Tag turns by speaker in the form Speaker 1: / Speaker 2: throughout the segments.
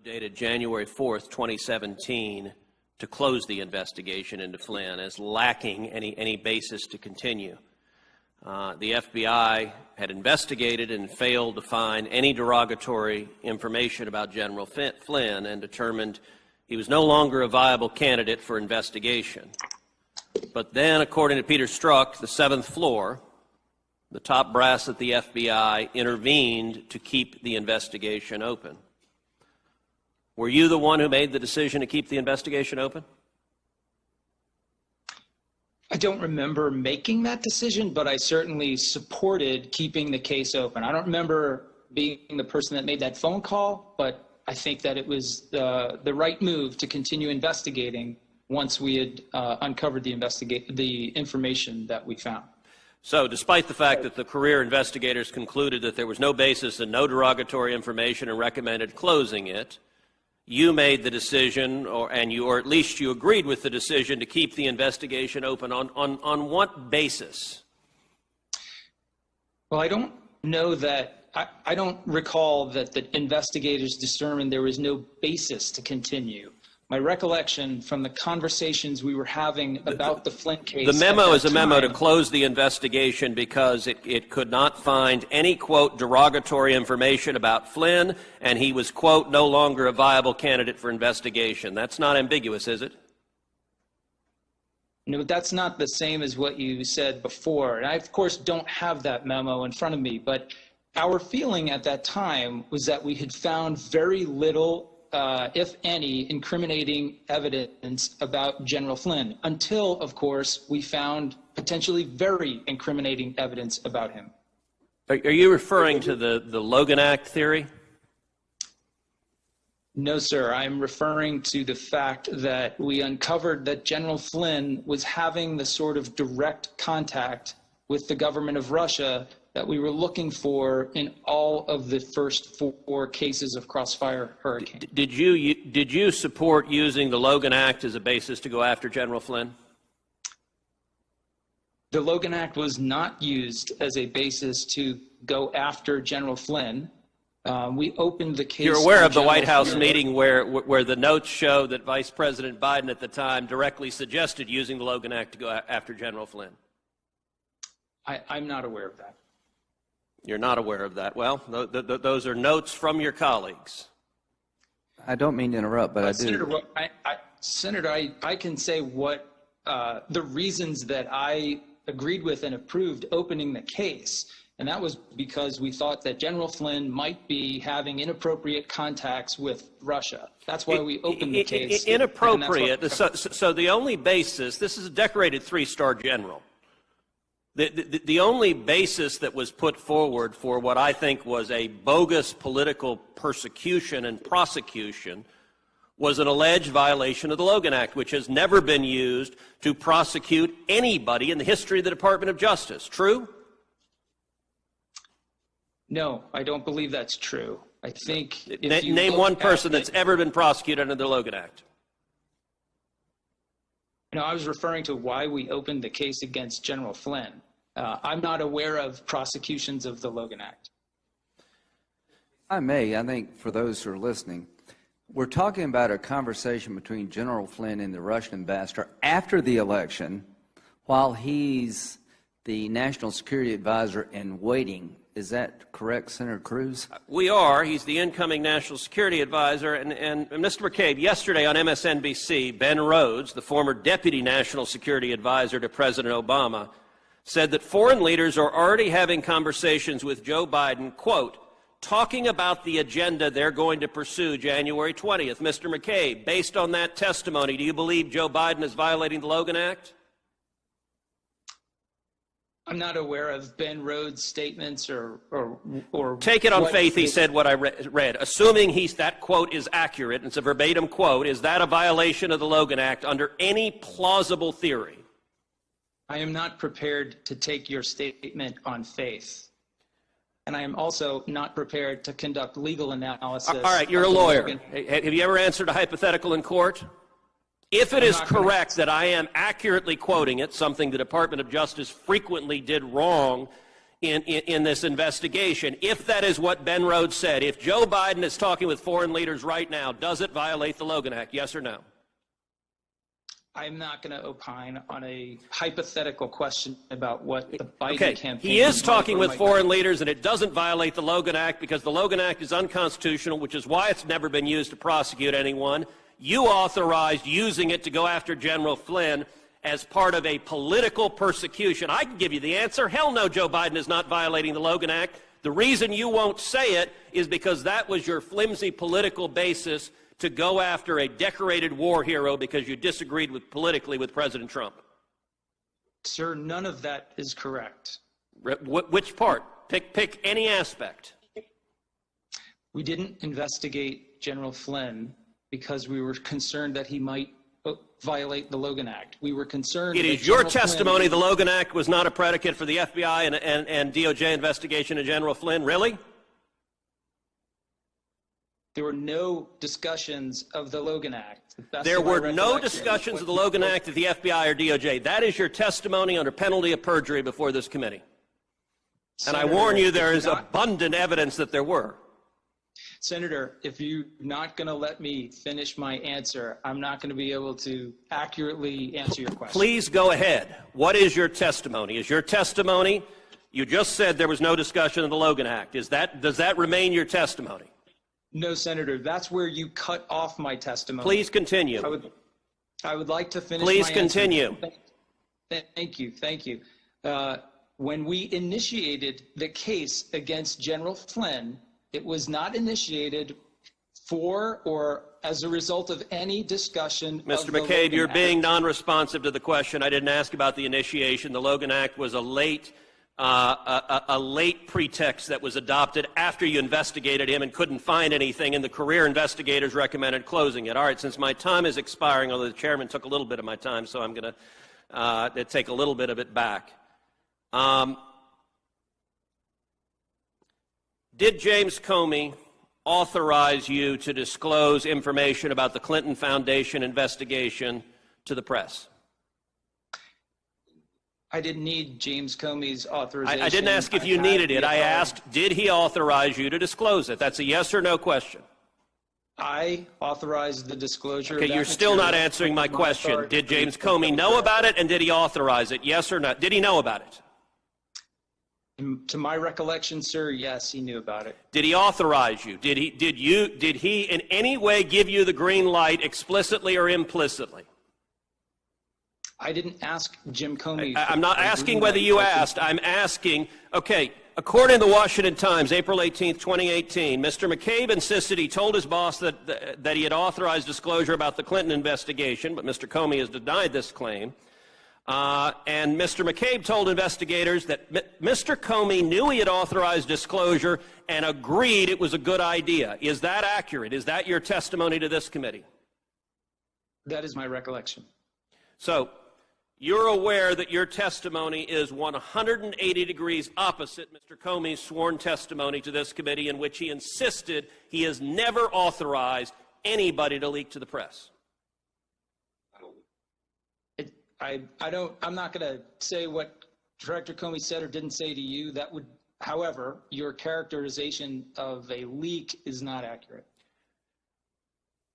Speaker 1: dated January 4th, 2017, to close the investigation into Flynn as lacking any basis to continue. The FBI had investigated and failed to find any derogatory information about General Flynn and determined he was no longer a viable candidate for investigation. But then, according to Peter Strzok, the seventh floor, the top brass at the FBI intervened to keep the investigation open. Were you the one who made the decision to keep the investigation open?
Speaker 2: I don't remember making that decision, but I certainly supported keeping the case open. I don't remember being the person that made that phone call, but I think that it was the right move to continue investigating once we had uncovered the information that we found.
Speaker 1: So, despite the fact that the career investigators concluded that there was no basis and no derogatory information and recommended closing it, you made the decision, or at least you agreed with the decision to keep the investigation open. On what basis?
Speaker 2: Well, I don't know that. I don't recall that the investigators determined there was no basis to continue. My recollection from the conversations we were having about the Flynn case.
Speaker 1: The memo is a memo to close the investigation because it could not find any, quote, derogatory information about Flynn, and he was, quote, no longer a viable candidate for investigation. That's not ambiguous, is it?
Speaker 2: No, that's not the same as what you said before. And I, of course, don't have that memo in front of me, but our feeling at that time was that we had found very little, if any, incriminating evidence about General Flynn, until, of course, we found potentially very incriminating evidence about him.
Speaker 1: Are you referring to the Logan Act theory?
Speaker 2: No, sir. I'm referring to the fact that we uncovered that General Flynn was having the sort of direct contact with the government of Russia that we were looking for in all of the first 4 cases of Crossfire Hurricane.
Speaker 1: Did you support using the Logan Act as a basis to go after General Flynn?
Speaker 2: The Logan Act was not used as a basis to go after General Flynn. We opened the case.
Speaker 1: You're aware of the White House meeting where the notes show that Vice President Biden at the time directly suggested using the Logan Act to go after General Flynn?
Speaker 2: I'm not aware of that.
Speaker 1: You're not aware of that. Well, those are notes from your colleagues.
Speaker 3: I don't mean to interrupt, but I do.
Speaker 2: Senator, I can say what the reasons that I agreed with and approved opening the case, and that was because we thought that General Flynn might be having inappropriate contacts with Russia. That's why we opened the case.
Speaker 1: Inappropriate. So the only basis, this is a decorated 3-star general. The only basis that was put forward for what I think was a bogus political persecution and prosecution was an alleged violation of the Logan Act, which has never been used to prosecute anybody in the history of the Department of Justice. True?
Speaker 2: No, I don't believe that's true. I think
Speaker 1: name one person that's ever been prosecuted under the Logan Act.
Speaker 2: No, I was referring to why we opened the case against General Flynn. I'm not aware of prosecutions of the Logan Act.
Speaker 3: I think for those who are listening, we're talking about a conversation between General Flynn and the Russian ambassador after the election while he's the national security advisor in waiting. Is that correct, Senator Cruz?
Speaker 1: We are. He's the incoming national security advisor. And Mr. McCabe, yesterday on MSNBC, Ben Rhodes, the former deputy national security advisor to President Obama, said that foreign leaders are already having conversations with Joe Biden, quote, talking about the agenda they're going to pursue January 20th. Mr. McCabe, based on that testimony, do you believe Joe Biden is violating the Logan Act?
Speaker 2: I'm not aware of Ben Rhodes' statements or
Speaker 1: take it on faith he said what I read. Assuming that quote is accurate, and it's a verbatim quote, is that a violation of the Logan Act under any plausible theory?
Speaker 2: I am not prepared to take your statement on faith. And I am also not prepared to conduct legal analysis.
Speaker 1: All right, you're a lawyer. Have you ever answered a hypothetical in court? If it is correct that I am accurately quoting it, something the Department of Justice frequently did wrong in this investigation. If that is what Ben Rhodes said, if Joe Biden is talking with foreign leaders right now, does it violate the Logan Act, yes or no?
Speaker 2: I'm not going to opine on a hypothetical question about what the Biden campaign...
Speaker 1: He is talking with foreign leaders, and it doesn't violate the Logan Act because the Logan Act is unconstitutional, which is why it's never been used to prosecute anyone. You authorized using it to go after General Flynn as part of a political persecution. I can give you the answer. Hell no, Joe Biden is not violating the Logan Act. The reason you won't say it is because that was your flimsy political basis to go after a decorated war hero because you disagreed politically with President Trump.
Speaker 2: Sir, none of that is correct.
Speaker 1: Which part? Pick any aspect.
Speaker 2: We didn't investigate General Flynn because we were concerned that he might violate the Logan Act. We were concerned...
Speaker 1: It is your testimony the Logan Act was not a predicate for the FBI and DOJ investigation of General Flynn? Really?
Speaker 2: There were no discussions of the Logan Act.
Speaker 1: There were no discussions of the Logan Act at the FBI or DOJ. That is your testimony under penalty of perjury before this committee. And I warn you, there is abundant evidence that there were.
Speaker 2: Senator, if you're not going to let me finish my answer, I'm not going to be able to accurately answer your question.
Speaker 1: Please go ahead. What is your testimony? Is your testimony, you just said there was no discussion of the Logan Act. Does that remain your testimony?
Speaker 2: No, Senator, that's where you cut off my testimony.
Speaker 1: Please continue.
Speaker 2: I would like to finish
Speaker 1: Please
Speaker 2: my
Speaker 1: continue.
Speaker 2: answer. Thank you. When we initiated the case against General Flynn, it was not initiated for or as a result of any discussion
Speaker 1: Mr. McCabe, you're being non-responsive to the question. I didn't ask about the initiation. The Logan Act was a late pretext that was adopted after you investigated him and couldn't find anything, and the career investigators recommended closing it. All right, since my time is expiring, although the chairman took a little bit of my time, so I'm going to take a little bit of it back. Did James Comey authorize you to disclose information about the Clinton Foundation investigation to the press?
Speaker 2: I didn't need James Comey's authorization.
Speaker 1: I didn't ask if you needed it. I asked, did he authorize you to disclose it? That's a yes or no question.
Speaker 2: I authorized the disclosure.
Speaker 1: Okay, you're still not answering my question. Did James Comey know about it, and did he authorize it? Yes or no? Did he know about it?
Speaker 2: To my recollection, sir, yes, he knew about it.
Speaker 1: Did he authorize you? Did he in any way give you the green light explicitly or implicitly?
Speaker 2: I didn't ask Jim Comey.
Speaker 1: I'm not asking whether you asked. I'm asking, okay, according to the Washington Times, April 18th, 2018, Mr. McCabe insisted he told his boss that he had authorized disclosure about the Clinton investigation, but Mr. Comey has denied this claim. And Mr. McCabe told investigators that Mr. Comey knew he had authorized disclosure and agreed it was a good idea. Is that accurate? Is that your testimony to this committee?
Speaker 2: That is my recollection.
Speaker 1: So you're aware that your testimony is 180 degrees opposite Mr. Comey's sworn testimony to this committee, in which he insisted he has never authorized anybody to leak to the press.
Speaker 2: I'm not going to say what Director Comey said or didn't say to you. That would, however, your characterization of a leak is not accurate.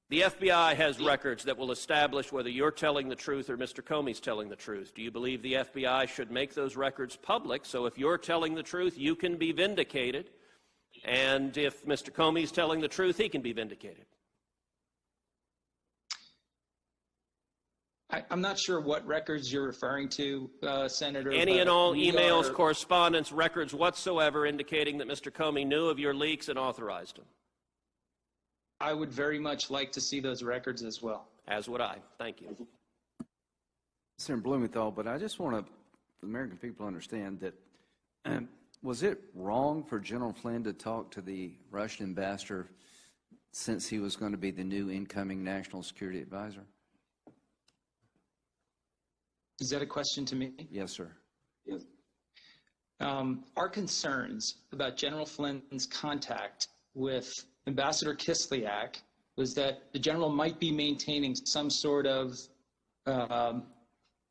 Speaker 1: The FBI has records that will establish whether you're telling the truth or Mr. Comey's telling the truth. Do you believe the FBI should make those records public so if you're telling the truth, you can be vindicated, and if Mr. Comey's telling the truth, he can be vindicated?
Speaker 2: I'm not sure what records you're referring to, Senator.
Speaker 1: Any and all emails, correspondence, records whatsoever indicating that Mr. Comey knew of your leaks and authorized them.
Speaker 2: I would very much like to see those records as well.
Speaker 1: As would I. Thank you.
Speaker 3: Senator Blumenthal, but I just want the American people to understand that was it wrong for General Flynn to talk to the Russian ambassador since he was going to be the new incoming national security advisor?
Speaker 2: Is that a question to me?
Speaker 3: Yes, sir.
Speaker 2: Yes. Our concerns about General Flynn's contact with Ambassador Kislyak was that the general might be maintaining some sort of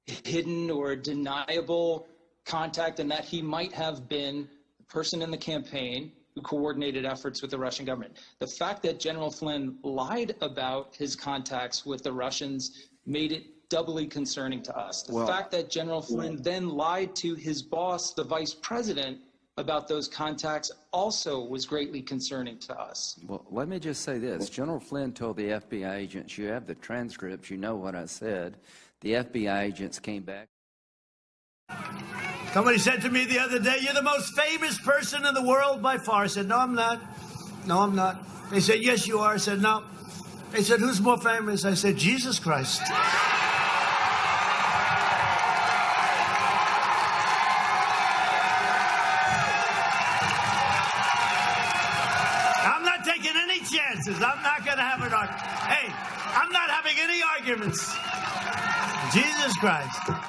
Speaker 2: hidden or deniable contact and that he might have been the person in the campaign who coordinated efforts with the Russian government. The fact that General Flynn lied about his contacts with the Russians made it doubly concerning to us. The fact that General Flynn then lied to his boss, the vice president, about those contacts also was greatly concerning to us.
Speaker 3: Well, let me just say this. General Flynn told the FBI agents, you have the transcripts, you know what I said. The FBI agents came back.
Speaker 4: Somebody said to me the other day, you're the most famous person in the world by far. I said, no, I'm not. No, I'm not. They said, yes, you are. I said, no. They said, who's more famous? I said, Jesus Christ. I'm not taking any chances. I'm not going to have an argument. Hey, I'm not having any arguments. Jesus Christ.